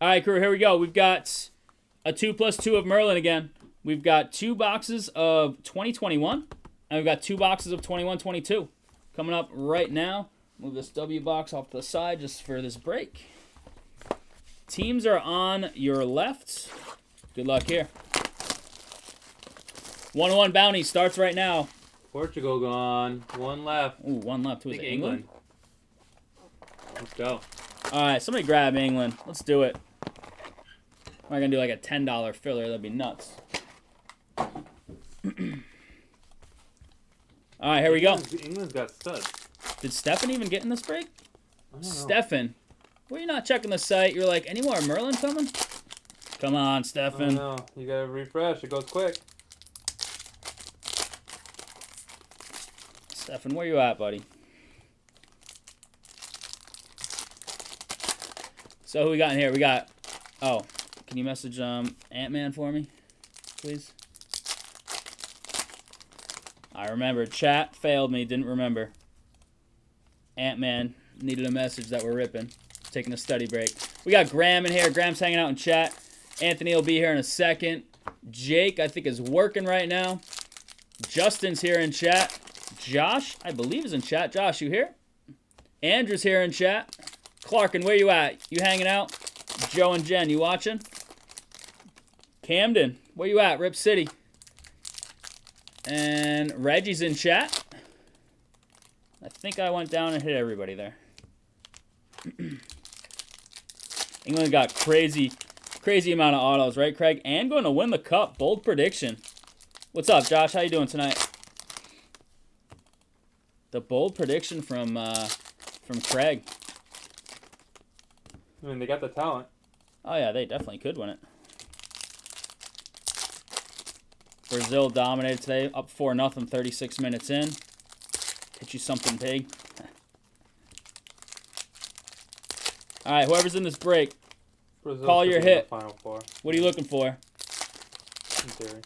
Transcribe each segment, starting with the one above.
All right, crew, here we go. We've got a 2+2 of Merlin again. We've got 2 boxes of 2021, and we've got 2 boxes of 21-22 coming up right now. Move this W box off to the side just for this break. Teams are on your left. Good luck here. 1-1 bounty starts right now. Portugal gone. 1 left. Ooh, 1 left. Who is it? England? Let's go. All right, somebody grab England. Let's do it. Am I going to do like a $10 filler? That'd be nuts. All right, here we go. England's got studs. Did Stefan even get in this break? I don't know. Stefan. Well, you're not checking the site. You're like, any more Merlin coming? Come on, Stefan. No, you gotta refresh. It goes quick. Stefan, where you at, buddy? So who we got in here? We got... Oh, can you message Ant-Man for me, please? I remember. Chat failed me. Didn't remember. Ant-Man needed a message that we're ripping. Taking a study break. We got Graham in here. Graham's hanging out in chat. Anthony will be here in a second. Jake, I think, is working right now. Justin's here in chat. Josh, I believe, is in chat. Josh, you here? Andrew's here in chat. Clarkin, where you at? You hanging out? Joe and Jen, you watching? Camden, where you at? Rip City. And Reggie's in chat. I think I went down and hit everybody there. England got crazy amount of autos, right, Craig? And going to win the cup. Bold prediction. What's up, Josh? How you doing tonight? The bold prediction from Craig. I mean, they got the talent. Oh, yeah, they definitely could win it. Brazil dominated today, up 4-0, 36 minutes in. Hit you something big. All right, whoever's in this break, Brazil call your hit. Final four. What are you looking for? In theory.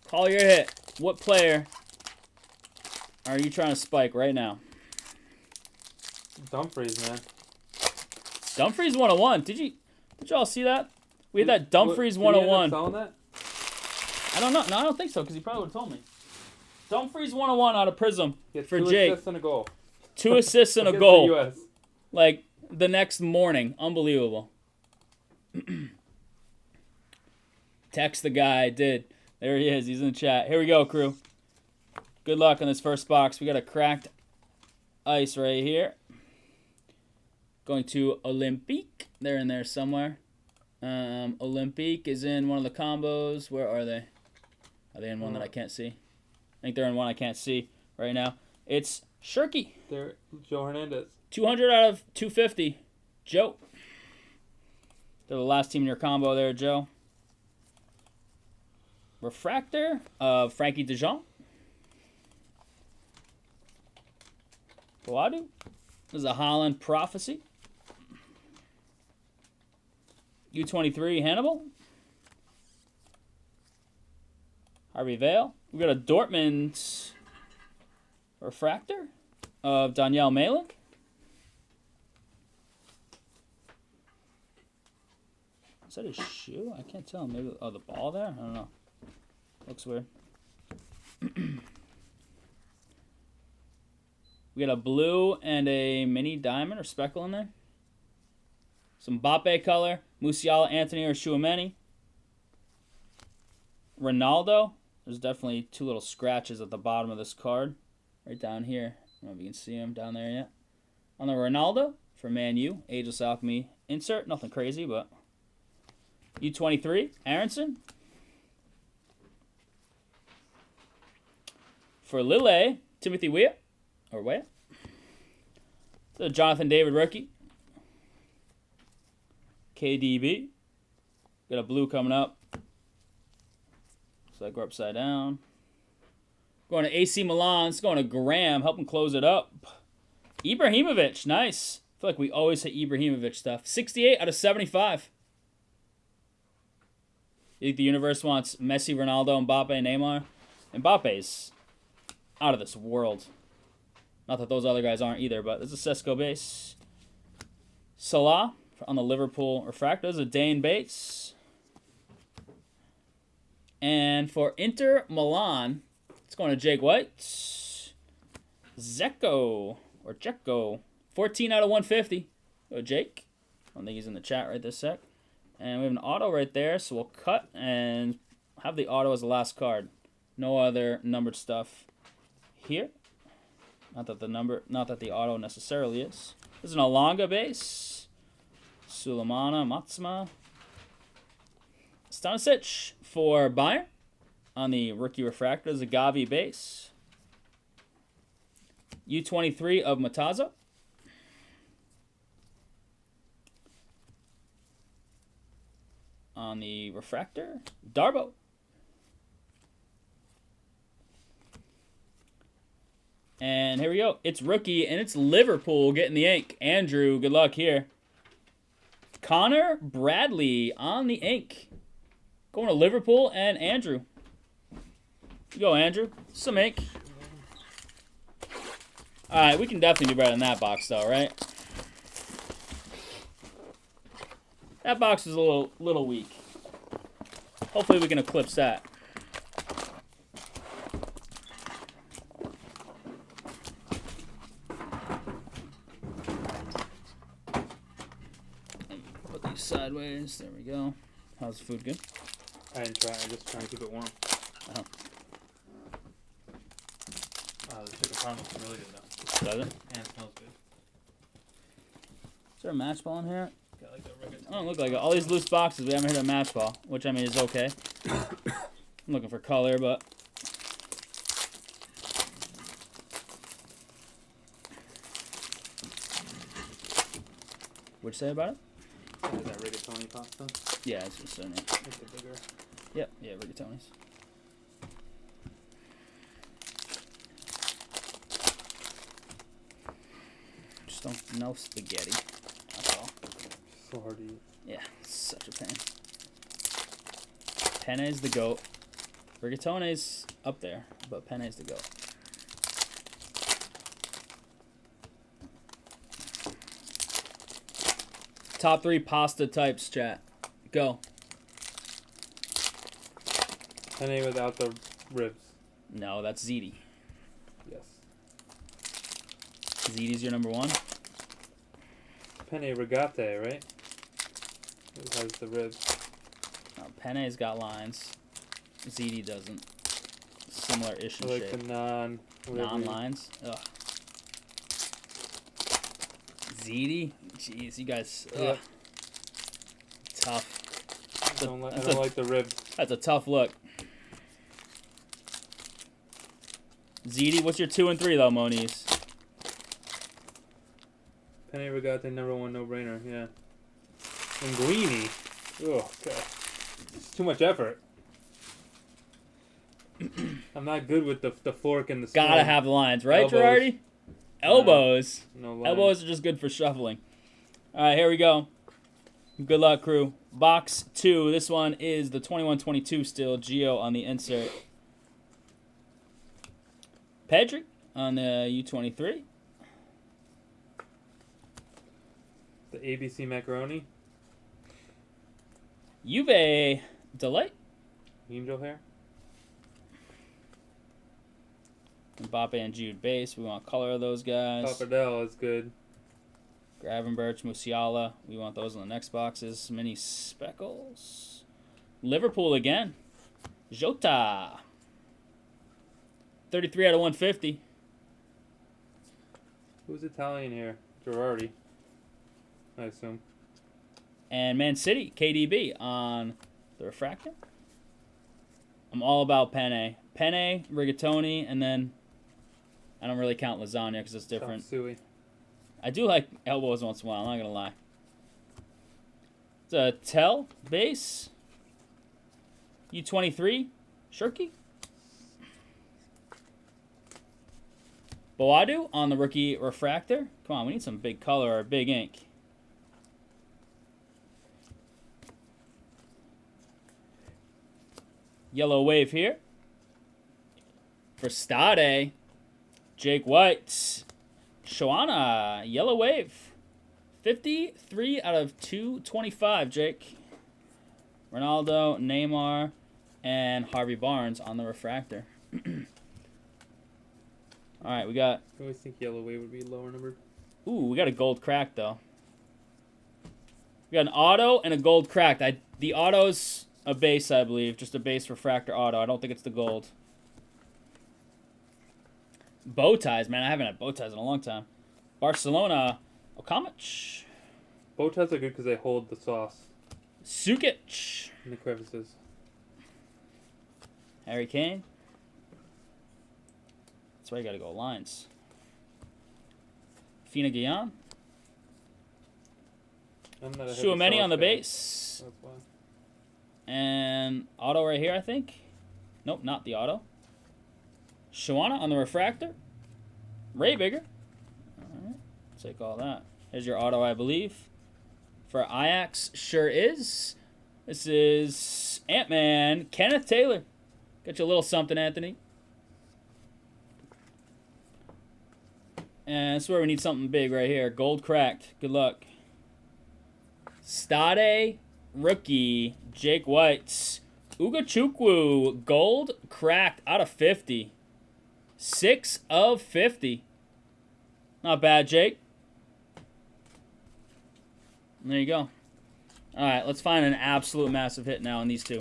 Call your hit. What player are you trying to spike right now? Dumfries, man. Dumfries 101. Did y'all see that? We had that Dumfries 101. Did he end up selling that? I don't know. No, I don't think so, because he probably would have told me. Dumfries 101 out of Prism for two Jake. 2 assists and a goal. 2 assists and a Against goal. the US. Like, the next morning. Unbelievable. Text the guy. I did. There he is. He's in the chat. Here we go, crew. Good luck on this first box. We got a cracked ice right here. Going to Olympique. They're in there somewhere. Olympique is in one of the combos. Where are they? Are they in one that I can't see? I think they're in one I can't see right now. It's Shirky. They're Joe Hernandez. 200 out of 250. Joe. They're the last team in your combo there, Joe. Refractor of Frankie de Jong. Boadu. This is a Holland Prophecy. U23 Hannibal. Harvey Vale. We got a Dortmund refractor of Danielle Malin. Is that his shoe? I can't tell. Maybe the ball there? I don't know. Looks weird. We got a blue and a mini diamond or speckle in there. Some Mbappe color. Musiala, Anthony, or Chouameni. Ronaldo. There's definitely 2 little scratches at the bottom of this card. Right down here. I don't know if you can see them down there yet. On the Ronaldo for Man U. Ageless Alchemy insert. Nothing crazy, but... U23. Aronson. For Lille. Timothy Weah. Or Weah. The Jonathan David rookie. KDB. Got a blue coming up. Looks like we're upside down. Going to AC Milan. It's going to Graham. Help him close it up. Ibrahimovic. Nice. I feel like we always hit Ibrahimovic stuff. 68 out of 75. You think the universe wants Messi, Ronaldo, Mbappe, and Neymar? Mbappe's out of this world. Not that those other guys aren't either, but there's a Sesko base. Salah on the Liverpool refractor is a Dane base. And for Inter Milan, it's going to Jake White. Zeko, or Jekko. 14 out of 150. Go Jake. I don't think he's in the chat right this sec. And we have an auto right there, so we'll cut and have the auto as the last card. No other numbered stuff here. Not that the auto necessarily is. This is an Alanga base. Sulemana Matsma. Stanisic for Bayern on the rookie refractor. Is a Gavi base. U23 of Mataza. On the refractor, Darbo. And here we go. It's rookie, and it's Liverpool getting the ink. Andrew, good luck here. Connor Bradley on the ink. Going to Liverpool and Andrew. You go, Andrew. Some ink. All right, we can definitely do better than that box, though, right? That box is a little weak. Hopefully we can eclipse that. Put these sideways. There we go. How's the food? Good? I didn't try. I'm just trying to keep it warm. Oh. The chicken parm looks really good though. Does it? And it smells good. Is there a match ball in here? Got like a regular. I don't look like it. All these loose boxes, we haven't hit a match ball, which I mean is okay. I'm looking for color, but what'd you say about it? Is that rigatoni pasta? Yeah, it's just in it. It's a bigger. Yep, yeah, rigatoni's. Just don't no spaghetti. That's all. So hard to eat. Yeah, it's such a pain. Penne's the goat. Rigatone's up there, but Penne's the goat. Top 3 pasta types, chat. Go. Penne without the ribs. No, that's ziti. Yes. Ziti's your number 1? Penne rigate, right? It has the ribs. No, Penne's got lines. Ziti doesn't. Similar-ish in I like shape. the Non-lines? Ugh. Ziti? Jeez, you guys. Ugh. Yep. Tough. I don't like the ribs. That's a tough look. Ziti, what's your 2 and 3 though, Moniz? Penne rigate, number 1, no brainer. Yeah. Linguine. Oh god, it's too much effort. I'm not good with the fork and the spoon. Gotta have lines, right, Elbows. Girardi? Elbows. No line. Elbows are just good for shuffling. All right, here we go. Good luck, crew. Box 2. This one is the 21-22 still. Gio on the insert. Pedri on the U23. The ABC macaroni. Juve Delight. Angel hair. Mbappe and Jude base. We want color of those guys. Pappardelle is good. Gravenberch, Musiala. We want those in the next boxes. Mini speckles. Liverpool again. Jota. 33 out of 150. Who's Italian here? Girardi, I assume. And Man City, KDB on the refractor. I'm all about penne. Penne, rigatoni, and then I don't really count lasagna because it's different. Chop suey. I do like elbows once in a while, I'm not going to lie. It's a Tell base. U23, Shirky. Boadu on the rookie refractor. Come on, we need some big color or big ink. Yellow wave here. For Stade, Jake White. Shoana, yellow wave. 53 out of 225, Jake. Ronaldo, Neymar, and Harvey Barnes on the refractor. All right, we got... I always think yellow wave would be lower numbered. Ooh, we got a gold crack, though. We got an auto and a gold cracked. The auto's a base, I believe. Just a base refractor auto. I don't think it's the gold. Bow ties, man. I haven't had bow ties in a long time. Barcelona, Okamich. Bow ties are good because they hold the sauce Sukic. in the crevices. Harry Kane. That's why you got to go lines. Fina Guillan. I'm not a heavy Tchouaméni sauce on the guy. base. That's why. And auto right here, I think. Nope, not the auto. Shawana on the refractor. Ray Bigger. All right, take all that. Here's your auto, I believe. For Ajax, sure is. This is Ant-Man, Kenneth Taylor. Got you a little something, Anthony. And that's where we need something big right here. Gold cracked. Good luck. Stade rookie, Jake White. Ugachukwu, gold cracked out of 50. 6 of 50. Not bad, Jake. There you go. All right, let's find an absolute massive hit now on these two.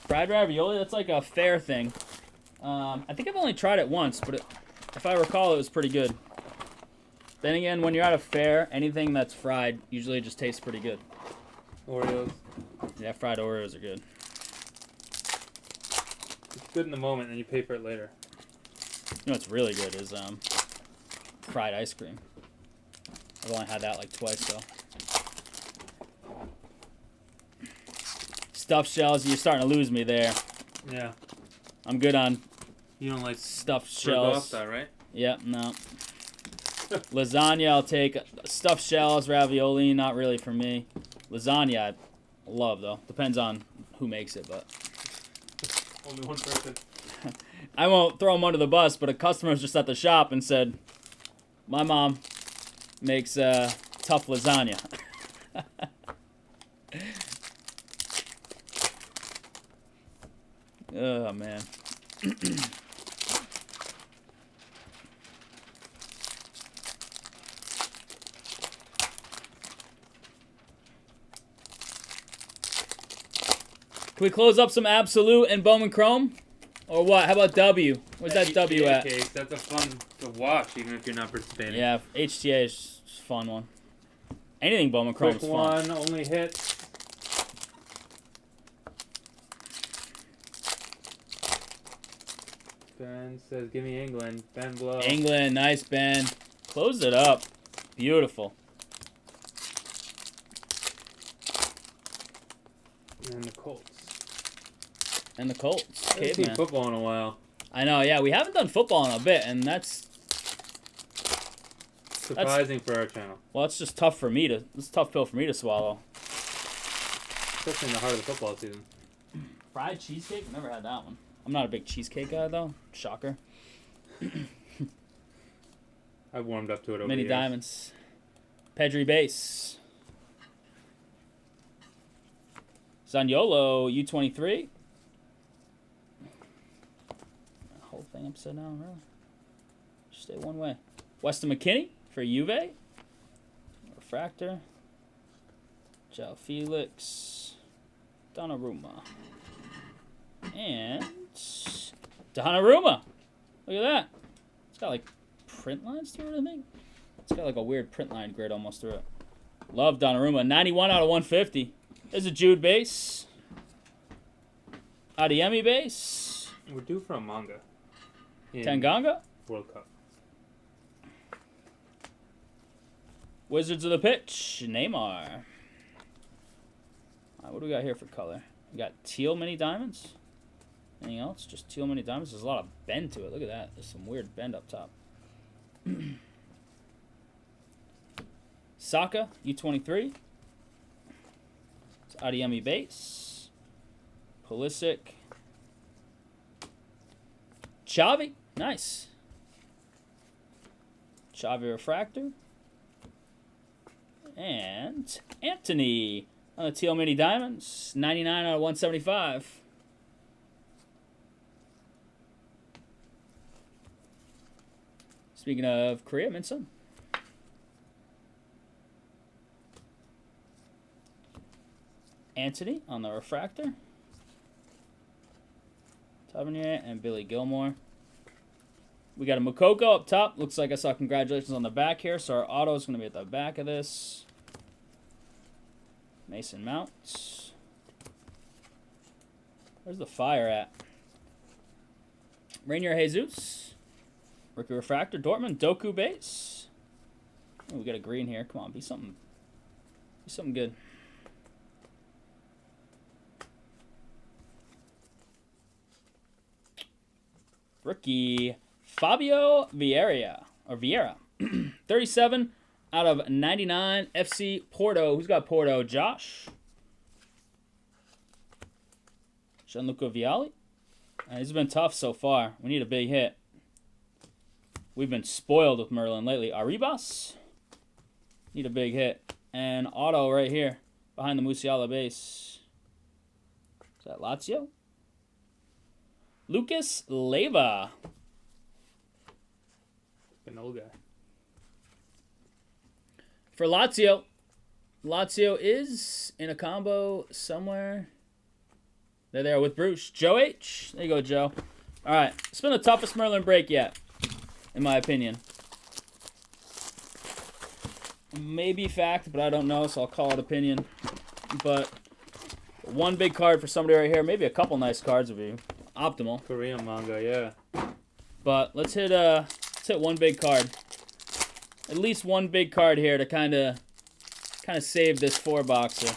Fried ravioli, that's like a fair thing. I think I've only tried it once, but if I recall, it was pretty good. Then again, when you're at a fair, anything that's fried usually just tastes pretty good. Oreos. Yeah, fried Oreos are good. It's good in the moment, and you pay for it later. You know what's really good is fried ice cream. I've only had that like twice, though. Stuffed shells, you're starting to lose me there. Yeah. I'm good on You don't like stuffed shells. Bergasta, right? Yep, no. Lasagna, I'll take. Stuffed shells, ravioli, not really for me. Lasagna, I love, though. Depends on who makes it, but... Only one person. I won't throw them under the bus, but a customer was just at the shop and said, my mom makes tough lasagna. Oh, man. Can we close up some Absolute and Bowman Chrome? Or what? How about W? Where's that W at? Case, that's a fun to watch, even if you're not participating. Yeah, HTA is a fun one. Anything Bowman Chrome is Quick fun. one, only hit. Ben says, give me England. Ben Blow. England, nice, Ben. Close it up. Beautiful. And the Colts. And the Colts. I haven't seen Caveman. football in a while. I know, yeah. We haven't done football in a bit, and that's... Surprising for our channel. Well, it's just tough for me to... It's a tough pill for me to swallow. Especially in the heart of the football season. Fried cheesecake? Never had that one. I'm not a big cheesecake guy, though. Shocker. I've warmed up to it over Mini the years. diamonds. Pedri base. Zaniolo, U23. Whole thing upside down, really. Just stay one way. Weston McKinney for Juve. Refractor. João Felix. Donnarumma. And Donnarumma. Look at that. It's got like print lines through it, I think. It's got like a weird print line grid almost through it. Love Donnarumma. 91 out of 150. There's a Jude base. Adeyemi base. We're due for a manga. in Tanganga. World Cup. Wizards of the pitch. Neymar. What do we got here for color? We got teal mini diamonds. Anything else? Just teal mini diamonds. There's a lot of bend to it. Look at that. There's some weird bend up top. Saka, U23. It's Adeyemi base. Pulisic. Xavi. Nice. Xavi Refractor. And Anthony on the Teal Mini Diamonds. 99 out of 175. Speaking of Korea, Minson. Anthony on the Refractor. Tavernier and Billy Gilmore. We got a Mokoko up top. Looks like I saw congratulations on the back here. So our auto is going to be at the back of this. Mason Mount. Where's the fire at? Rainier Jesus. Rookie Refractor. Dortmund. Doku base. Oh, we got a green here. Come on, be something good. Rookie Fabio Vieira. 37 out of 99. FC Porto. Who's got Porto? Josh. Gianluca Vialli. He's been tough so far. We need a big hit. We've been spoiled with Merlin lately. Arribas. Need a big hit. And auto right here. Behind the Musiala base. Is that Lazio? Lucas Leiva. An old guy. For Lazio. Lazio is in a combo somewhere. They're there with Bruce. Joe H. There you go, Joe. All right. It's been the toughest Merlin break yet, in my opinion. Maybe fact, but I don't know, so I'll call it opinion. But one big card for somebody right here. Maybe a couple nice cards would be optimal. Korean manga, yeah. But let's hit one big card. At least one big card here to kind of save this 4-boxer.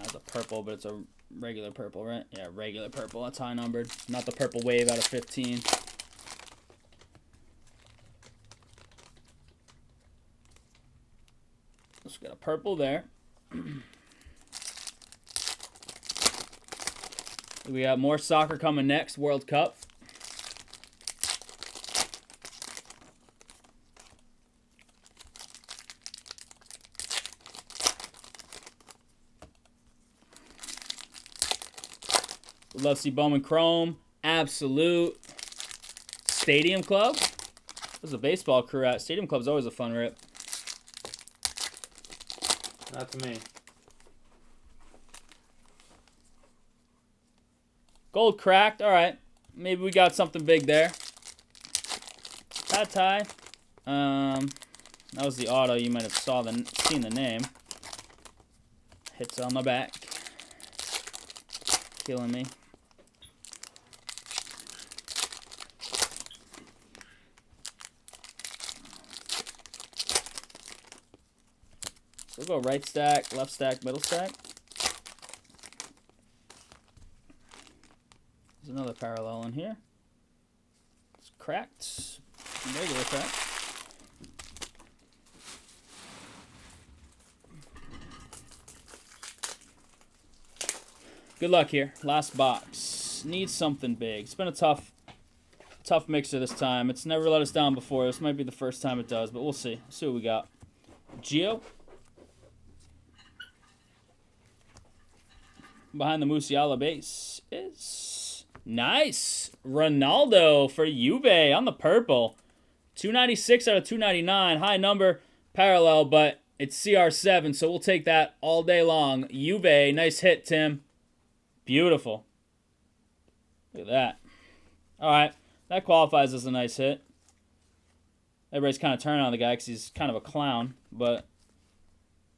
That's a purple, but it's a regular purple, right? Yeah, regular purple. That's high numbered. Not the purple wave out of 15. Let's get a purple there. We got more soccer coming next. World Cup. We'd love to see Bowman Chrome. Absolute. Stadium Club. There's a baseball crew at. Stadium Club's always a fun rip. Not to me. Gold cracked. All right. Maybe we got something big there. Tie. That was the auto. You might have seen the name. Hits on the back. Killing me. So we'll go right stack, left stack, middle stack. There's another parallel in here. It's cracked. Regular crack. Good luck here. Last box. Needs something big. It's been a tough mixer this time. It's never let us down before. This might be the first time it does, but we'll see. See what we got. Gio. Behind the Musiala base is nice. Ronaldo for Juve on the purple. 296 out of 299. High number, parallel, but it's CR7, so we'll take that all day long. Juve, nice hit, Tim. Beautiful. Look at that. All right, that qualifies as a nice hit. Everybody's kind of turning on the guy because he's kind of a clown, but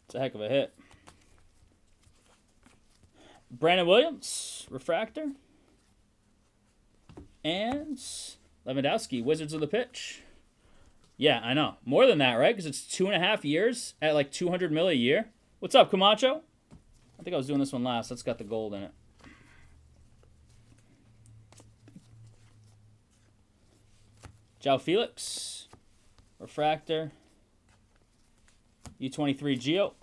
it's a heck of a hit. Brandon Williams, Refractor. And Lewandowski, Wizards of the Pitch. Yeah, I know. More than that, right? Because it's 2.5 years at like 200 mil a year. What's up, Camacho? I think I was doing this one last. That's got the gold in it. João Felix. refractor. U23 Geo.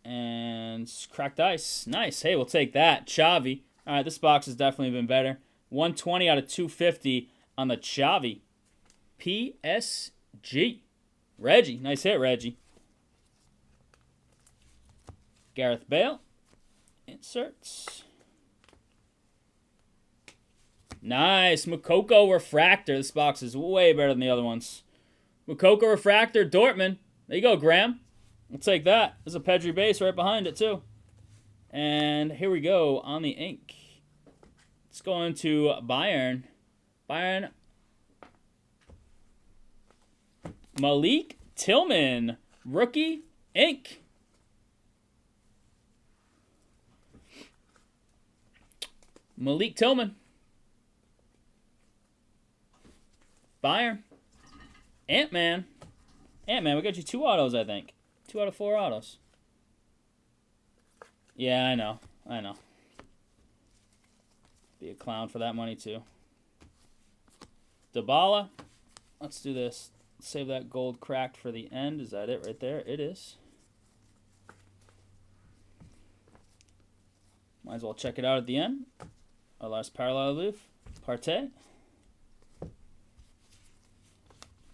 And cracked ice. Nice. Hey, we'll take that. Xavi. All right, this box has definitely been better. 120 out of 250 on the Xavi. PSG. Reggie. Nice hit, Reggie. Gareth Bale. Inserts. Nice. Moukoko Refractor. This box is way better than the other ones. Moukoko Refractor, Dortmund. There you go, Graham. We'll take that. There's a Pedri base right behind it, too. And here we go on the ink. Let's go into Bayern. Bayern. Malik Tillman. Rookie ink. Malik Tillman. Bayern. Ant-Man. Ant-Man, we got you 2 autos, I think. 2 out of 4 autos. Yeah, I know. I know. Be a clown for that money, too. Dybala. Let's do this. Save that gold cracked for the end. Is that it right there? It is. Might as well check it out at the end. Our last parallel leaf. Partey.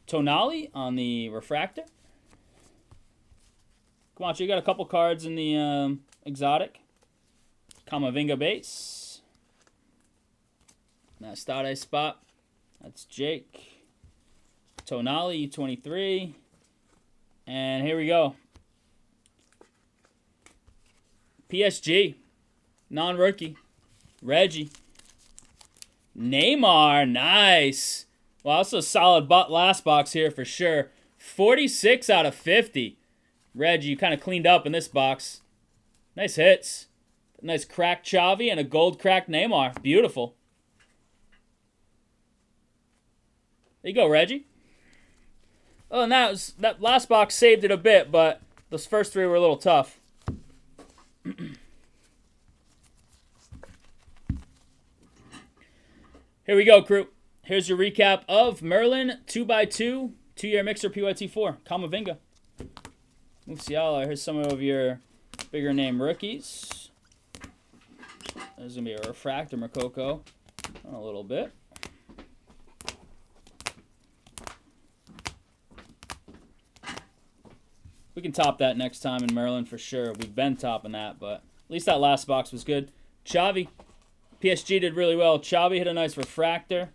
Tonali on the refractor. Come on, so you got a couple cards in the exotic. Kamavinga base. Nastade spot. That's Jake. Tonali, U23. And here we go. PSG. Non-rookie. Reggie. Neymar. Nice. Well, that's a solid last box here for sure. 46 out of 50. Reggie, you kind of cleaned up in this box. Nice hits. Nice cracked Xavi and a gold cracked Neymar. Beautiful. There you go, Reggie. Oh, and that last box saved it a bit, but those first 3 were a little tough. Here we go, crew. Here's your recap of Merlin 2x2 2-year mixer PYT4. Kamavinga. Musiala. Here's some of your bigger name rookies. There's going to be a refractor Moukoko in a little bit. We can top that next time in Merlin for sure. We've been topping that, but at least that last box was good. Xavi. PSG did really well. Xavi hit a nice refractor.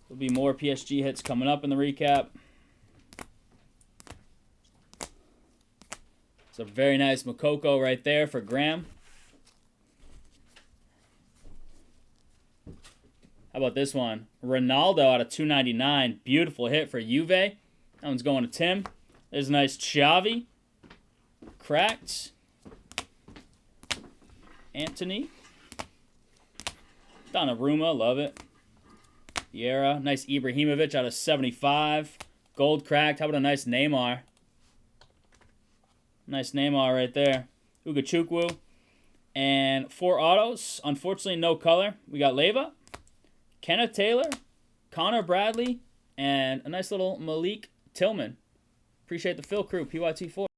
There'll be more PSG hits coming up in the recap. It's a very nice Moukoko right there for Graham. How about this one? Ronaldo out of 299. Beautiful hit for Juve. That one's going to Tim. There's a nice Xavi. Cracked. Anthony. Donnarumma, love it. Vieira. Nice Ibrahimovic out of 75. Gold cracked. How about a nice Neymar? Nice Neymar right there. Ugachukwu. And 4 autos. Unfortunately, no color. We got Leva, Kenneth Taylor, Connor Bradley, and a nice little Malik Tillman. Appreciate the fill, crew. PYT4.